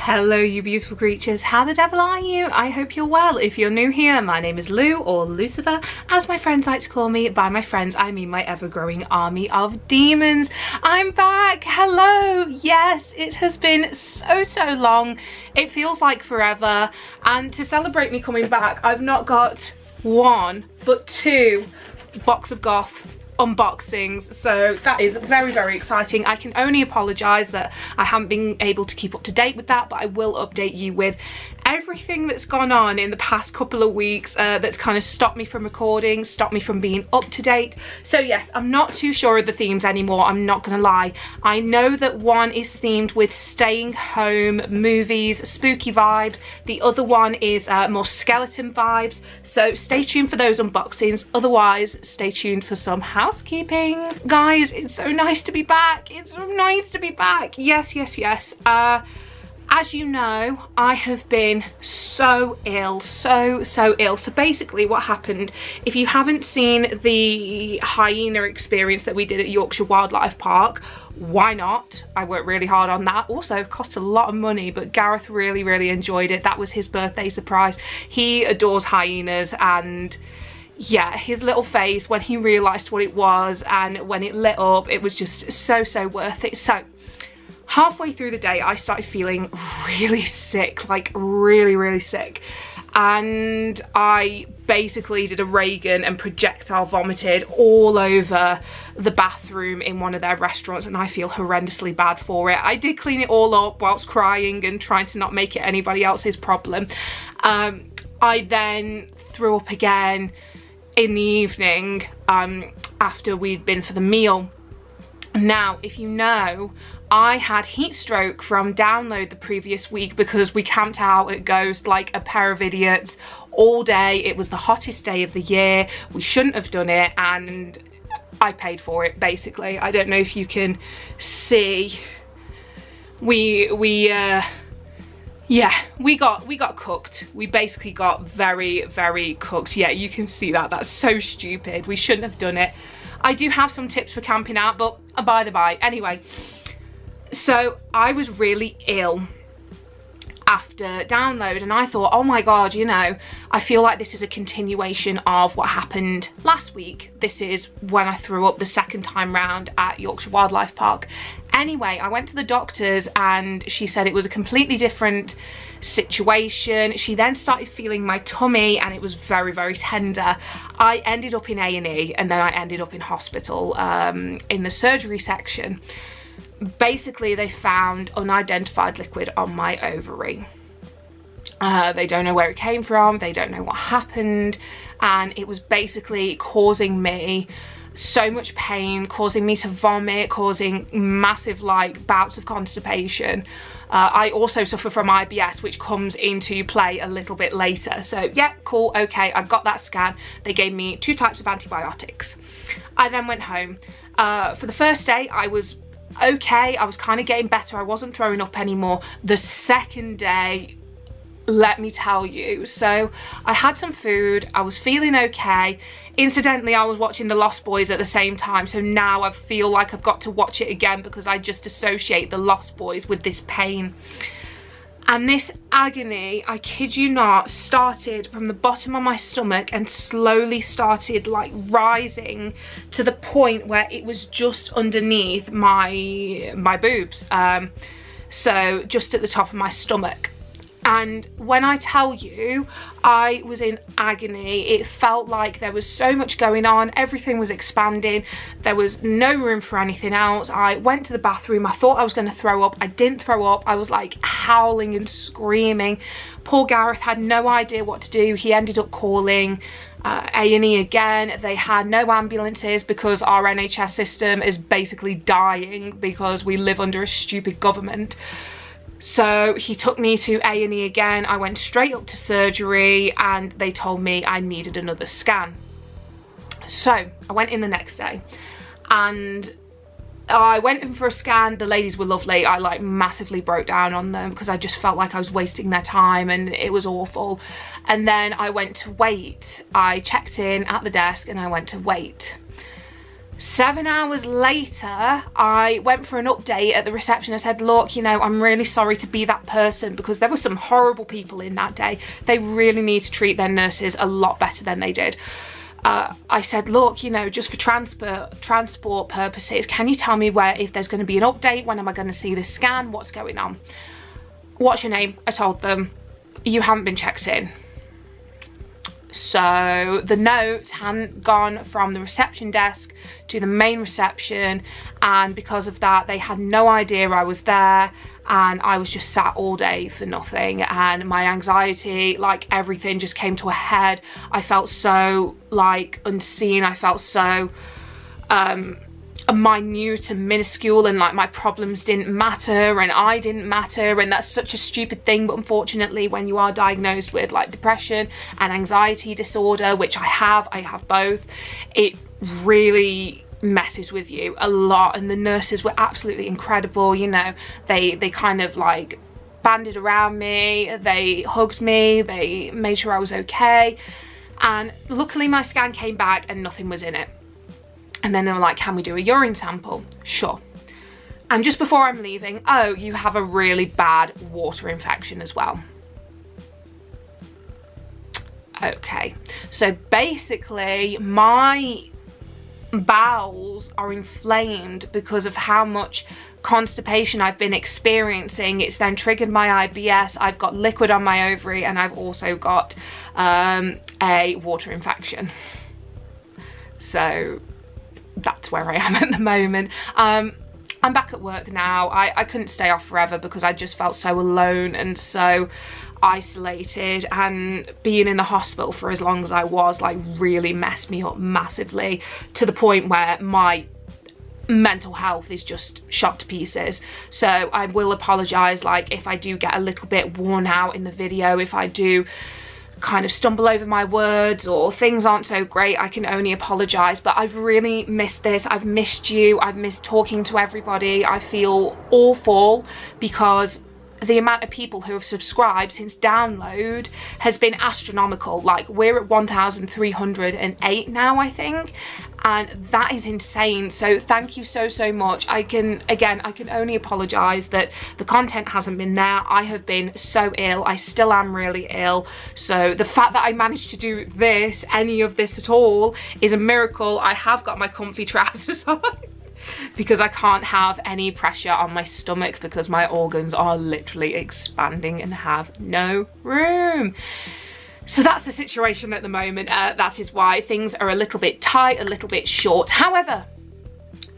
Hello you beautiful creatures, how the devil are you? I hope you're well. If you're new here, my name is Lou, or Lucifer, as my friends like to call me. By my friends, I mean my ever-growing army of demons. I'm back, hello! Yes, it has been so long. It feels like forever, and to celebrate me coming back, I've not got one, but two box of Goth unboxings, so that is very exciting. I can only apologise that I haven't been able to keep up to date with that, but I will update you with everything that's gone on in the past couple of weeks that's kind of stopped me from recording, stopped me from being up to date. So yes, I'm not too sure of the themes anymore, I'm not gonna lie. I know that one is themed with staying home, movies, spooky vibes. The other one is more skeleton vibes, so stay tuned for those unboxings. Otherwise, stay tuned for some housekeeping. Guys, it's so nice to be back. It's so nice to be back. Yes. As you know, I have been so ill, so ill. So basically what happened, if you haven't seen the hyena experience that we did at Yorkshire Wildlife Park, why not? I worked really hard on that. Also, it cost a lot of money, but Gareth really enjoyed it. That was his birthday surprise. He adores hyenas, and yeah, his little face when he realised what it was and when it lit up, it was just so worth it. So halfway through the day, I started feeling really sick, like really sick. And I basically did a Reagan and projectile vomited all over the bathroom in one of their restaurants, and I feel horrendously bad for it. I did clean it all up whilst crying and trying to not make it anybody else's problem. I then threw up again in the evening after we'd been for the meal. Now, if you know, I had heat stroke from download the previous week because we camped out at Goth like a pair of idiots all day. It was the hottest day of the year. We shouldn't have done it, and I paid for it basically. I don't know if you can see. Yeah, we got cooked. We basically got very cooked. Yeah, you can see that. That's so stupid. We shouldn't have done it. I do have some tips for camping out, but by the by. Anyway, so I was really ill after download, and I thought, oh my god, you know, I feel like this is a continuation of what happened last week. This is when I threw up the second time round at Yorkshire Wildlife Park. Anyway, I went to the doctors and she said it was a completely different situation. She then started feeling my tummy and it was very tender. I ended up in A&E, and then I ended up in hospital in the surgery section. Basically, they found unidentified liquid on my ovary. They don't know where it came from, they don't know what happened, and it was basically causing me so much pain, causing me to vomit, causing massive like bouts of constipation. I also suffer from IBS, which comes into play a little bit later. So yeah, cool, okay, I got that scan. They gave me 2 types of antibiotics. I then went home. For the first day, I was okay, I was kind of getting better, I wasn't throwing up anymore. The second day, let me tell you, so I had some food, I was feeling okay. Incidentally, I was watching The Lost Boys at the same time, so now I feel like I've got to watch it again because I just associate The Lost Boys with this pain. And this agony, I kid you not, started from the bottom of my stomach and slowly started like rising to the point where it was just underneath my boobs. So just at the top of my stomach. And when I tell you, I was in agony. It felt like there was so much going on, everything was expanding, there was no room for anything else. I went to the bathroom, I thought I was going to throw up, I didn't throw up, I was like howling and screaming. Poor Gareth had no idea what to do. He ended up calling A&E again. They had no ambulances because our NHS system is basically dying because we live under a stupid government. So he took me to A&E again. I went straight up to surgery and they told me I needed another scan. So I went in the next day and I went in for a scan. The ladies were lovely. I like massively broke down on them because I just felt like I was wasting their time and it was awful. And then I went to wait. I checked in at the desk and I went to wait. 7 hours later, I went for an update at the reception. I said, look, you know, I'm really sorry to be that person, because there were some horrible people in that day. They really need to treat their nurses a lot better than they did. I said, look, you know, just for transport purposes, can you tell me if there's going to be an update? When am I going to see this scan? What's going on? What's your name? I told them. You haven't been checked in. So the notes hadn't gone from the reception desk to the main reception, and because of that they had no idea I was there, and I was just sat all day for nothing, and my anxiety, like everything, just came to a head. I felt so like unseen. I felt so minute and minuscule, and like my problems didn't matter and I didn't matter, and that's such a stupid thing, but unfortunately when you are diagnosed with like depression and anxiety disorder, which I have both, it really messes with you a lot. And the nurses were absolutely incredible, you know, they kind of like banded around me, they hugged me, they made sure I was okay, and luckily my scan came back and nothing was in it. And then they were like, can we do a urine sample? Sure. And just before I'm leaving, oh, you have a really bad water infection as well. Okay, so basically my bowels are inflamed because of how much constipation I've been experiencing. It's then triggered my IBS, I've got liquid on my ovary, and I've also got a water infection. So that's where I am at the moment. I'm back at work now. I couldn't stay off forever because I just felt so alone and so isolated, and being in the hospital for as long as I was like really messed me up massively, to the point where my mental health is just shot to pieces. So I will apologise like if I do get a little bit worn out in the video, if I do kind of stumble over my words or things aren't so great, I can only apologise. But I've really missed this. I've missed you. I've missed talking to everybody. I feel awful because the amount of people who have subscribed since download has been astronomical. Like we're at 1,308 now, I think, and that is insane. So thank you so much. I can only apologize that the content hasn't been there. I have been so ill. I still am really ill, so the fact that I managed to do this, any of this at all, is a miracle. I have got my comfy trousers on because I can't have any pressure on my stomach because my organs are literally expanding and have no room. So that's the situation at the moment. That is why things are a little bit tight, a little bit short. However,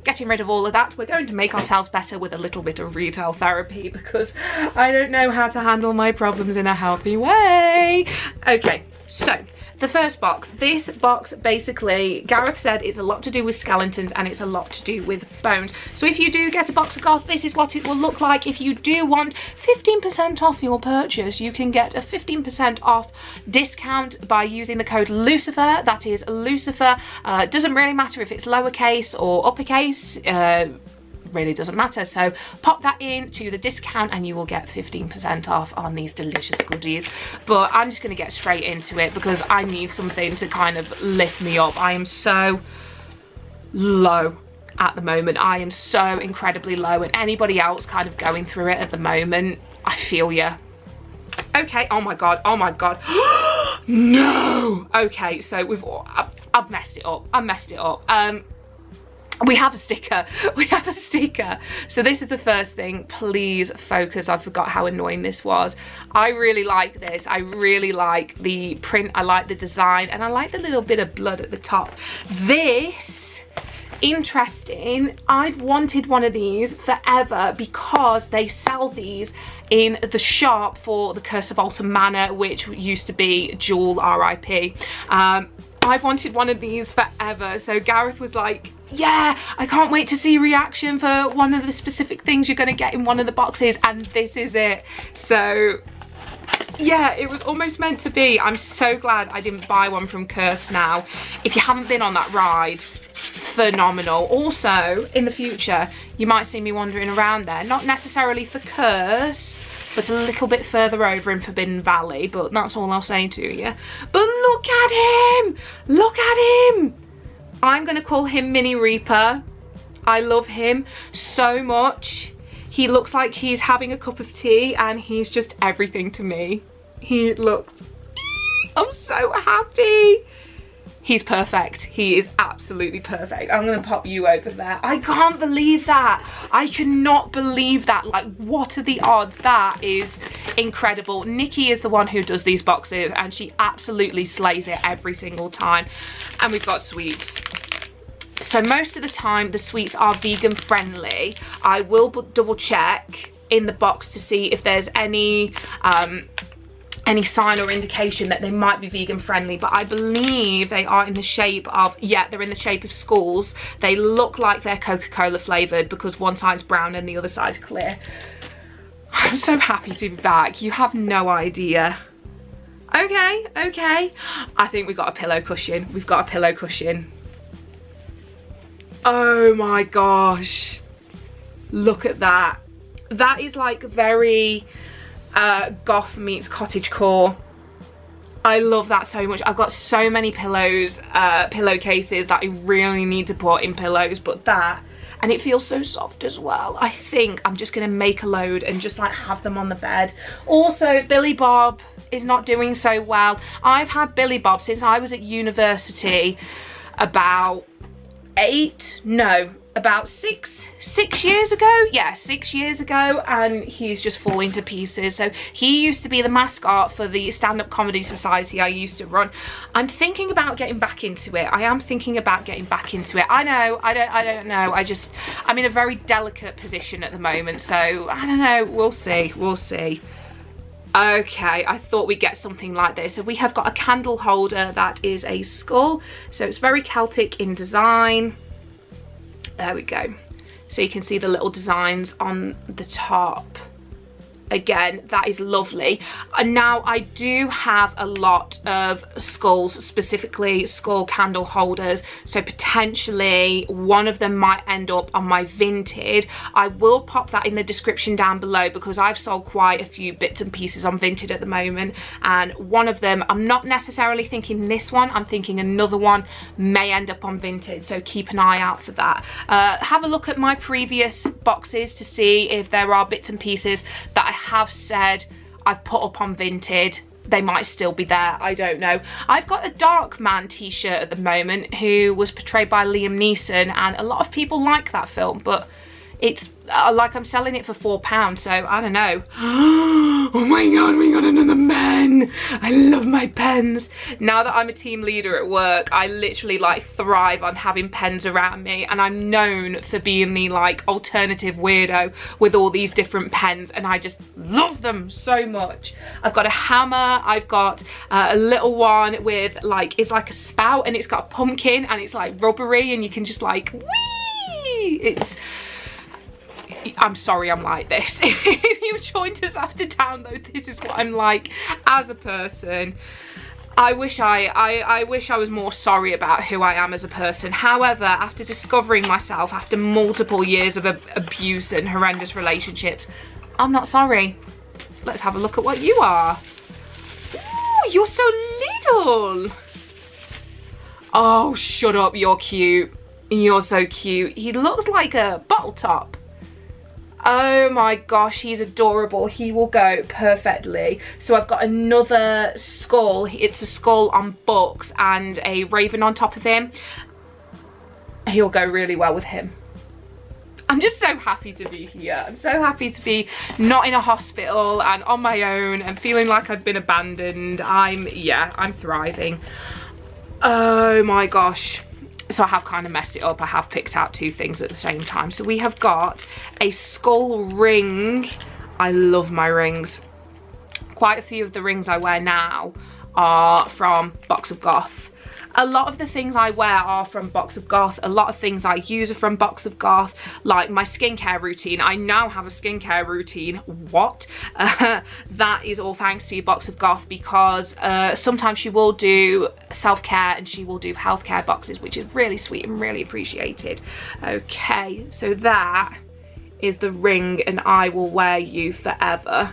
getting rid of all of that, we're going to make ourselves better with a little bit of retail therapy, because I don't know how to handle my problems in a healthy way. Okay, so the first box. This box basically, Gareth said it's a lot to do with skeletons and it's a lot to do with bones. So if you do get a box of Goth, this is what it will look like. If you do want 15% off your purchase, you can get a 15% off discount by using the code Loucifer. That is Loucifer. Doesn't really matter if it's lowercase or uppercase. Really doesn't matter. So pop that in to the discount and you will get 15% off on these delicious goodies. But I'm just going to get straight into it because I need something to kind of lift me up. I am so low at the moment. I am so incredibly low, and anybody else kind of going through it at the moment, I feel you. Okay, oh my god, oh my god. No. Okay, so I've messed it up. I messed it up. We have a sticker. We have a sticker. So this is the first thing. Please focus. I forgot how annoying this was. I really like this. I really like the print. I like the design, and I like the little bit of blood at the top. This, interesting. I've wanted one of these forever because they sell these in the shop for the Curse of Alton Manor, which used to be Jewel RIP. I've wanted one of these forever. So Gareth was like, yeah, I can't wait to see reaction for one of the specific things you're going to get in one of the boxes, and this is it. So yeah, it was almost meant to be. I'm so glad I didn't buy one from Curse now. If you haven't been on that ride, phenomenal. Also, in the future, you might see me wandering around there, not necessarily for Curse, but a little bit further over in Forbidden Valley, but that's all I'll say to you. But look at him! Look at him! I'm gonna call him Mini Reaper. I love him so much. He looks like he's having a cup of tea and he's just everything to me. He looks, I'm so happy. He's perfect. He is absolutely perfect. I'm gonna pop you over there. I can't believe that. I cannot believe that. Like, what are the odds? That is incredible. Nikki is the one who does these boxes and she absolutely slays it every single time. And we've got sweets. So most of the time the sweets are vegan friendly. I will double check in the box to see if there's any sign or indication that they might be vegan friendly, but I believe they are in the shape of, yeah, they're in the shape of skulls. They look like they're Coca-Cola flavored because one side's brown and the other side's clear. I'm so happy to be back. You have no idea. Okay, okay. I think we've got a pillow cushion. We've got a pillow cushion. Oh my gosh. Look at that. That is like very Goth meets cottagecore. I love that so much. I've got so many pillows, pillowcases that I really need to put in pillows, but that, and it feels so soft as well. I think I'm just gonna make a load and just like have them on the bed. Also, Billy Bob is not doing so well. I've had Billy Bob since I was at university about about six years ago. Yeah, 6 years ago, and he's just falling to pieces. So he used to be the mascot for the stand-up comedy society I used to run. I'm thinking about getting back into it. I am thinking about getting back into it. I know, I don't know. I'm in a very delicate position at the moment, so I don't know. We'll see, we'll see. Okay, I thought we'd get something like this. So we have got a candle holder that is a skull. So it's very Celtic in design. There we go. So you can see the little designs on the top. Again, that is lovely. And now I do have a lot of skulls, specifically skull candle holders, so potentially one of them might end up on my Vinted. I will pop that in the description down below because I've sold quite a few bits and pieces on Vinted at the moment, and one of them, I'm not necessarily thinking this one, I'm thinking another one may end up on Vinted, so keep an eye out for that. Have a look at my previous boxes to see if there are bits and pieces that I have said I've put up on Vinted. They might still be there, I don't know. I've got a Dark Man t-shirt at the moment who was portrayed by Liam Neeson, and a lot of people like that film, but it's like I'm selling it for £4, so I don't know. Oh my god, we got another pen. I love my pens. Now that I'm a team leader at work, I literally like thrive on having pens around me, and I'm known for being the like alternative weirdo with all these different pens, and I just love them so much. I've got a hammer, I've got a little one with like, it's like a spout and it's got a pumpkin and it's like rubbery and you can just like, whee! I'm sorry I'm like this. If you've joined us after download, this is what I'm like as a person. I wish I was more sorry about who I am as a person. However, after discovering myself after multiple years of abuse and horrendous relationships, I'm not sorry. Let's have a look at what you are. Ooh, you're so little. Oh, shut up, you're cute. You're so cute. He looks like a bottle top. Oh my gosh, he's adorable. He will go perfectly. So I've got another skull. It's a skull on books and a raven on top of him. He'll go really well with him. I'm just so happy to be here. I'm so happy to be not in a hospital and on my own and feeling like I've been abandoned. I'm thriving. Oh my gosh. So I have kind of messed it up. I have picked out two things at the same time. So we have got a skull ring. I love my rings. Quite a few of the rings I wear now are from Box of Goth. A lot of the things I wear are from Box of Goth. A lot of things I use are from Box of Goth, like my skincare routine. I now have a skincare routine. What? That is all thanks to Box of Goth, because sometimes she will do self-care and she will do healthcare boxes, which is really sweet and really appreciated. Okay, so that is the ring, and I will wear you forever.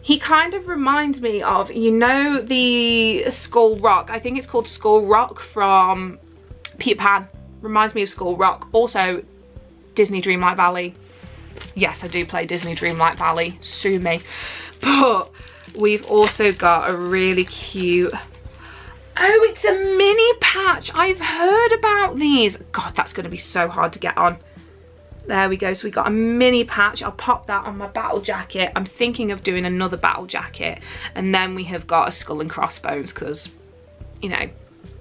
He kind of reminds me of, you know, the Skull Rock. I think it's called Skull Rock from Peter Pan. reminds me of School Rock. Also, Disney Dreamlight Valley. Yes, I do play Disney Dreamlight Valley, sue me. But we've also got a really cute, oh, it's a mini patch. I've heard about these. God, that's going to be so hard to get on. There we go. So we got a mini patch. I'll pop that on my battle jacket. I'm thinking of doing another battle jacket. And then we have got a skull and crossbones because, you know,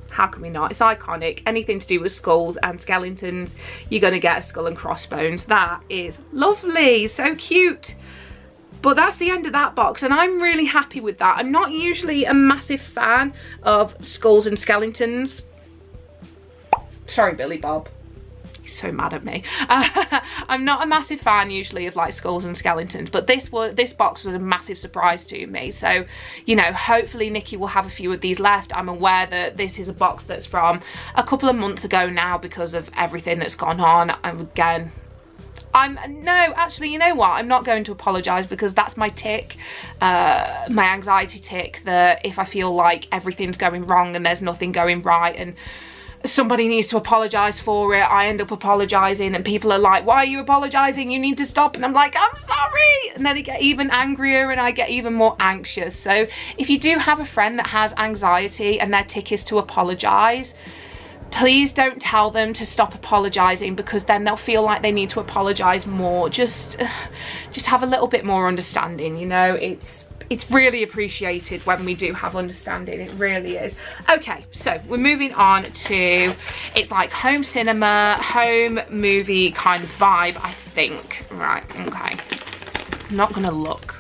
how can we not? It's iconic. Anything to do with skulls and skeletons, you're going to get a skull and crossbones. That is lovely. So cute. But that's the end of that box, and I'm really happy with that. I'm not usually a massive fan of skulls and skeletons. Sorry, Billy Bob. He's so mad at me. I'm not a massive fan usually of like skulls and skeletons, but this box was a massive surprise to me. So, you know, hopefully Nikki will have a few of these left. I'm aware that this is a box that's from a couple of months ago now because of everything that's gone on. And again, no, actually, you know what? I'm not going to apologise because that's my tick, my anxiety tick, that if I feel like everything's going wrong and there's nothing going right and somebody needs to apologise for it, I end up apologising and people are like, why are you apologising? You need to stop. And I'm like, I'm sorry. And then they get even angrier and I get even more anxious. So if you do have a friend that has anxiety and their tick is to apologise, please don't tell them to stop apologising because then they'll feel like they need to apologise more. Just have a little bit more understanding, you know. It's really appreciated when we do have understanding. It really is. Okay, so we're moving on to, it's like home cinema, home movie kind of vibe, I think. Right, okay. I'm not gonna look.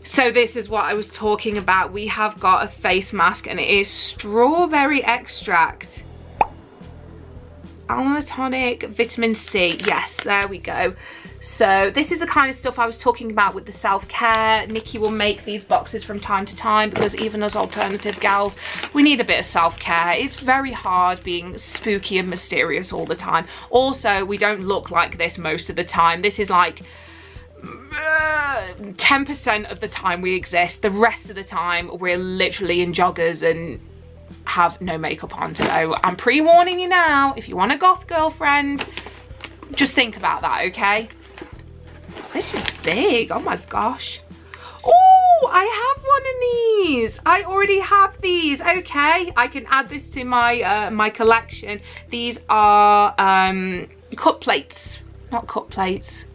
So this is what I was talking about. We have got a face mask and it is strawberry extract. Almond tonic, vitamin C. Yes, there we go. So this is the kind of stuff I was talking about with the self-care. Nikki will make these boxes from time to time because even as alternative gals, we need a bit of self-care. It's very hard being spooky and mysterious all the time. Also, we don't look like this most of the time. This is like 10% of the time we exist. The rest of the time we're literally in joggers and have no makeup on. So I'm pre-warning you now, if you want a goth girlfriend, just think about that, okay? This is big. Oh my gosh. Oh, I have one of these. I already have these. Okay, I can add this to my my collection. These are cup plates. Not cup plates.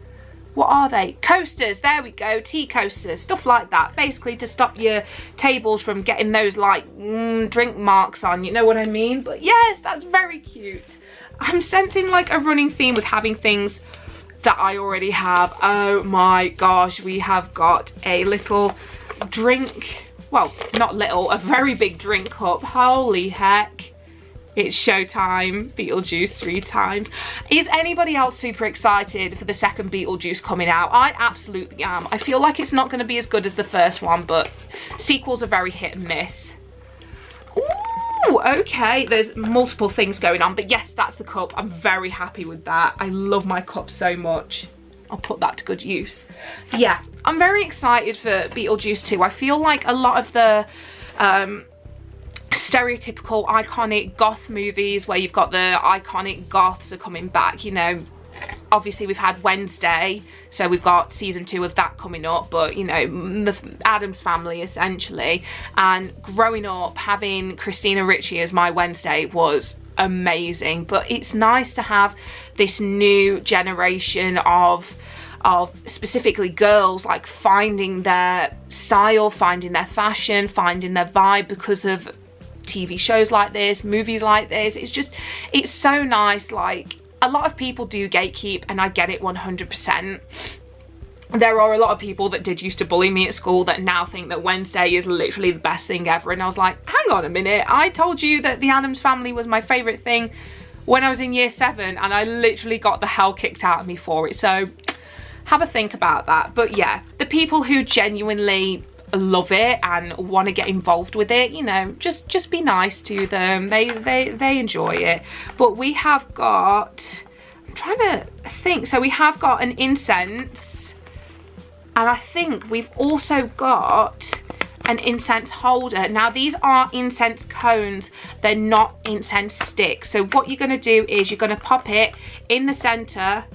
What are they? Coasters. There we go. Tea coasters. Stuff like that. Basically to stop your tables from getting those like drink marks on. You know what I mean? But yes, that's very cute. I'm sensing like a running theme with having things that I already have. Oh my gosh. We have got a little drink. Well, not little. A very big drink cup. Holy heck. It's showtime. Beetlejuice 3 times. Is anybody else super excited for the second Beetlejuice coming out? I absolutely am. I feel like it's not going to be as good as the first one, but sequels are very hit and miss. Ooh, okay. There's multiple things going on, but yes, that's the cup. I'm very happy with that. I love my cup so much. I'll put that to good use. Yeah, I'm very excited for Beetlejuice 2. I feel like a lot of the stereotypical iconic goth movies where you've got the iconic goths are coming back. You know, obviously we've had Wednesday, so we've got season 2 of that coming up, but you know, the Addams Family essentially. And growing up having Christina Ricci as my Wednesday was amazing, but it's nice to have this new generation of specifically girls like finding their style, finding their fashion, finding their vibe because of TV shows like this, movies like this. It's so nice. Like, a lot of people do gatekeep and I get it 100%. There are a lot of people that did used to bully me at school that now think that Wednesday is literally the best thing ever, and I was like, hang on a minute, I told you that the Addams Family was my favourite thing when I was in year 7 and I literally got the hell kicked out of me for it. So have a think about that. But yeah, the people who genuinely love it and want to get involved with it, you know, just be nice to them. They enjoy it. But we have got, I'm trying to think, so we have got an incense, and I think we've also got an incense holder. Now these are incense cones, they're not incense sticks. So what you're going to do is you're going to pop it in the center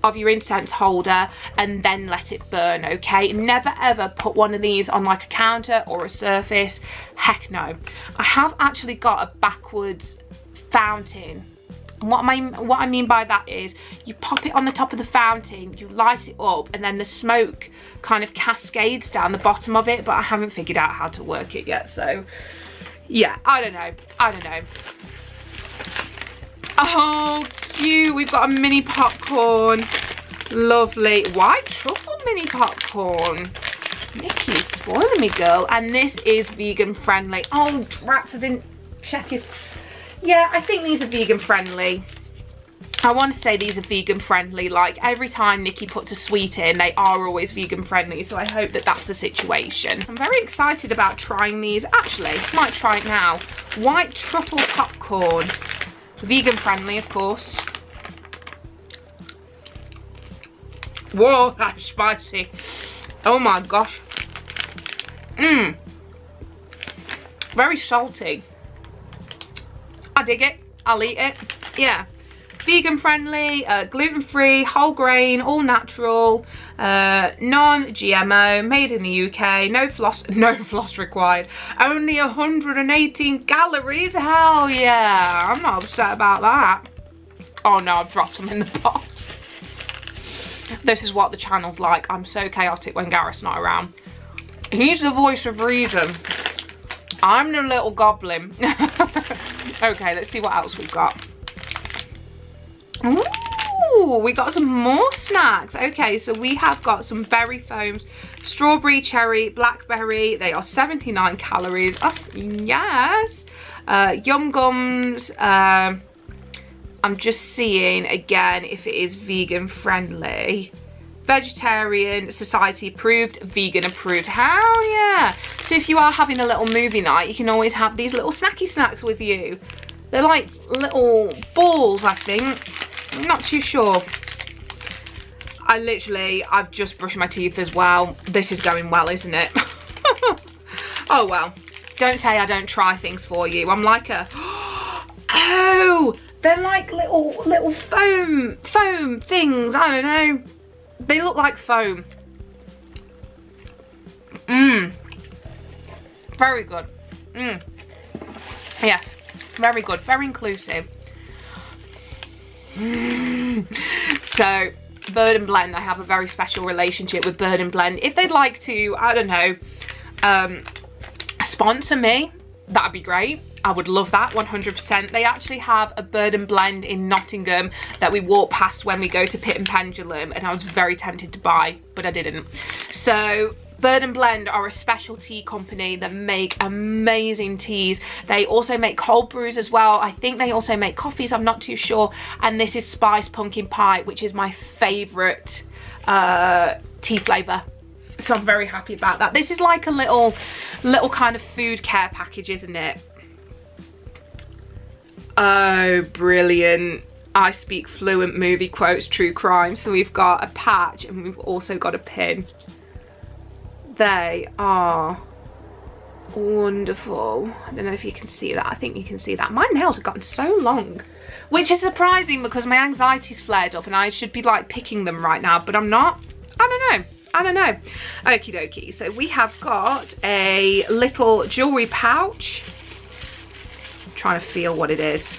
of your incense holder and then let it burn, okay? Never ever put one of these on like a counter or a surface. Heck no. I have actually got a backwards fountain. And what I mean by that is you pop it on the top of the fountain, you light it up, and then the smoke kind of cascades down the bottom of it, but I haven't figured out how to work it yet, so yeah, I don't know. Oh, cute. We've got a mini popcorn. Lovely. White truffle mini popcorn. Nikki's spoiling me, girl. And this is vegan friendly. Oh, rats, I didn't check if... Yeah, I think these are vegan friendly. I want to say these are vegan friendly. Like, every time Nikki puts a sweet in, they are always vegan friendly. So I hope that that's the situation. I'm very excited about trying these. Actually, might try it now. White truffle popcorn. Vegan friendly, of course. Whoa, that's spicy. Oh my gosh. Mmm. Very salty. I dig it. I'll eat it. Yeah. Vegan friendly, gluten free, whole grain, all natural, non-GMO, made in the UK, no floss required, only 118 calories. Hell yeah, I'm not upset about that. Oh no, I've dropped them in the box. This is what the channel's like. I'm so chaotic when Gareth's not around. He's the voice of reason. I'm the little goblin. Okay, let's see what else we've got. Ooh, we got some more snacks. Okay, so we have got some berry foams, strawberry, cherry, blackberry. They are 79 calories. Oh, yes. Yum gums. I'm just seeing again if it is vegan friendly. Vegetarian, society approved, vegan approved. Hell yeah. So if you are having a little movie night, you can always have these little snacky snacks with you. They're like little balls, I think. I'm not too sure. I've just brushed my teeth as well. This is going well, isn't it? Oh well. Don't say I don't try things for you. I'm like a... Oh! They're like little foam things. I don't know. They look like foam. Mmm. Very good. Mmm. Yes. Very good. Very inclusive. So, Bird and Blend, I have a very special relationship with Bird and Blend. If they'd like to, I don't know, sponsor me, that'd be great. I would love that, 100%. They actually have a Bird and Blend in Nottingham that we walk past when we go to Pit and Pendulum, and I was very tempted to buy, but I didn't. So Bird and Blend are a specialty company that make amazing teas. They also make cold brews as well. I think they also make coffees, I'm not too sure. And this is Spiced Pumpkin Pie, which is my favourite tea flavour. So I'm very happy about that. This is like a little kind of food care package, isn't it? Oh, brilliant. I speak fluent movie quotes, true crime. So we've got a patch and we've also got a pin. They are wonderful. I don't know if you can see that. I think you can see that. My nails have gotten so long, which is surprising because my anxiety's flared up and I should be like picking them right now, but I'm not. I don't know. Okie dokie. So we have got a little jewelry pouch. I'm trying to feel what it is.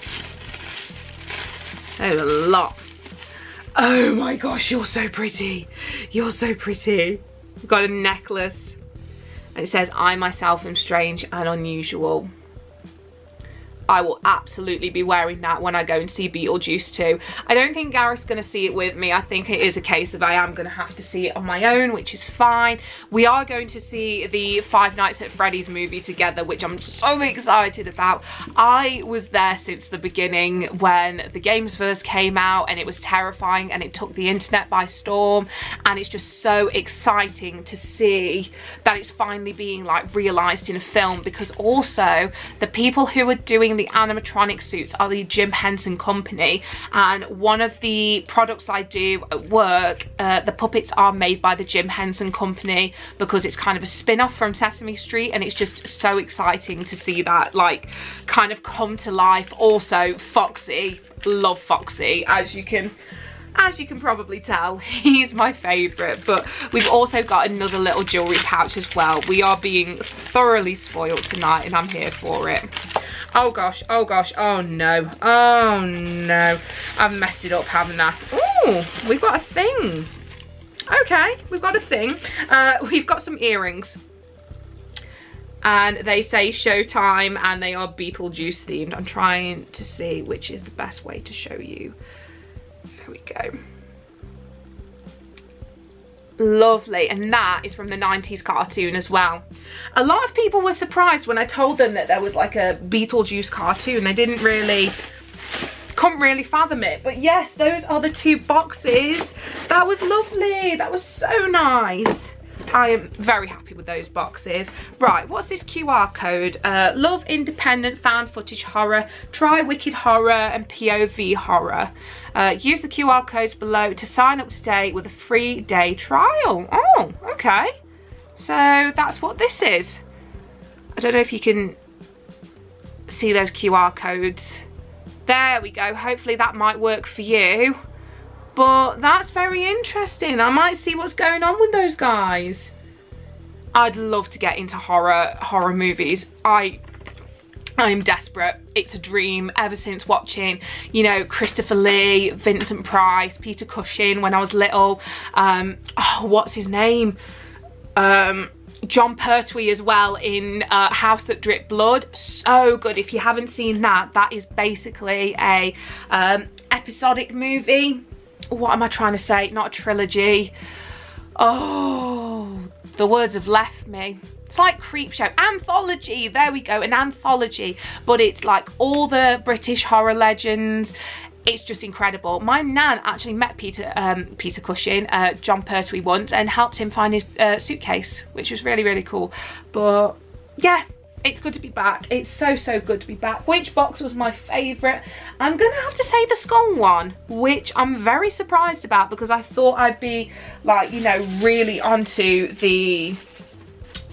There's a lot. Oh my gosh, you're so pretty. You're so pretty. We've got a necklace and it says, I myself am strange and unusual. I will absolutely be wearing that when I go and see Beetlejuice too. I don't think Gareth's going to see it with me. I think it is a case of I am going to have to see it on my own, which is fine. We are going to see the Five Nights at Freddy's movie together, which I'm so excited about. I was there since the beginning when the games first came out and it was terrifying and it took the internet by storm, and it's just so exciting to see that it's finally being like realised in a film, because also the people who are doing the animatronic suits are the Jim Henson Company, and one of the products I do at work, the puppets are made by the Jim Henson Company, because it's kind of a spin-off from Sesame Street, and it's just so exciting to see that like kind of come to life. Also Foxy, love Foxy, as you can probably tell, he's my favourite. But we've also got another little jewellery pouch as well. We are being thoroughly spoiled tonight, and I'm here for it. Oh gosh, oh gosh, oh no, oh no. I've messed it up, haven't I? Oh, we've got a thing. Okay, we've got a thing. We've got some earrings. And they say Showtime, and they are Beetlejuice themed. I'm trying to see which is the best way to show you. There we go. Lovely. And that is from the 90s cartoon as well. A lot of people were surprised when I told them that there was like a Beetlejuice cartoon. They couldn't really fathom it. But yes, those are the two boxes. That was lovely. That was so nice. I am very happy with those boxes. Right, what's this QR code? Love independent found footage horror, try wicked horror and POV horror. Use the QR codes below to sign up today with a free day trial. Oh, okay. So that's what this is. I don't know if you can see those QR codes. There we go. Hopefully that might work for you. But that's very interesting. I might see what's going on with those guys. I'd love to get into horror movies. I'm desperate. It's a dream ever since watching, you know, Christopher Lee, Vincent Price, Peter Cushing when I was little. Oh, what's his name? John Pertwee as well in House That Dripped Blood. So good. If you haven't seen that, that is basically a episodic movie. What am I trying to say? Not a trilogy. Oh, the words have left me. It's like Creepshow. Anthology. There we go. An anthology. But it's like all the British horror legends. It's just incredible. My nan actually met Peter Cushing, John Pertwee once, and helped him find his suitcase, which was really, really cool. But yeah, it's good to be back. It's so, so good to be back. Which box was my favourite? I'm going to have to say the skull one, which I'm very surprised about, because I thought I'd be like, you know, really onto the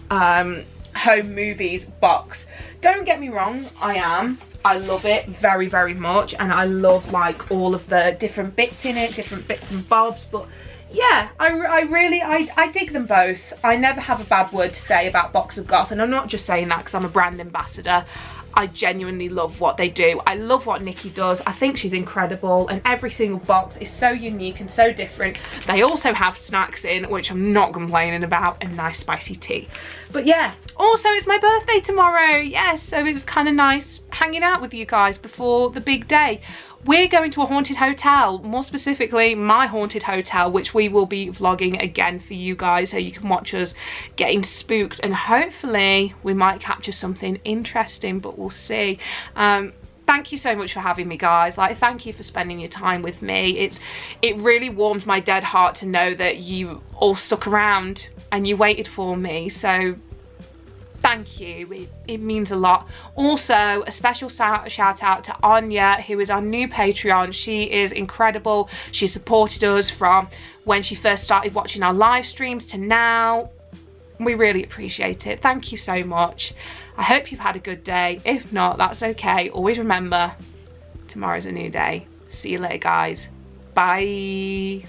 home movies box. Don't get me wrong, I am. I love it very, very much, and I love like all of the different bits in it, different bits and bobs. But yeah, I dig them both. I never have a bad word to say about Box of Goth, and I'm not just saying that because I'm a brand ambassador. I genuinely love what they do. I love what Nikki does. I think she's incredible, and every single box is so unique and so different. They also have snacks in, which I'm not complaining about, and nice spicy tea. But yeah, also it's my birthday tomorrow. Yes, so it was kind of nice hanging out with you guys before the big day. We're going to a haunted hotel, more specifically my haunted hotel, which we will be vlogging again for you guys, so you can watch us getting spooked, and hopefully we might capture something interesting, but we'll see. Thank you so much for having me, guys. Like, thank you for spending your time with me. It really warmed my dead heart to know that you all stuck around and you waited for me, so thank you. It means a lot. Also, a special shout out to Anya, who is our new Patreon. She is incredible. She supported us from when she first started watching our live streams to now. We really appreciate it. Thank you so much. I hope you've had a good day. If not, that's okay. Always remember, tomorrow's a new day. See you later, guys. Bye.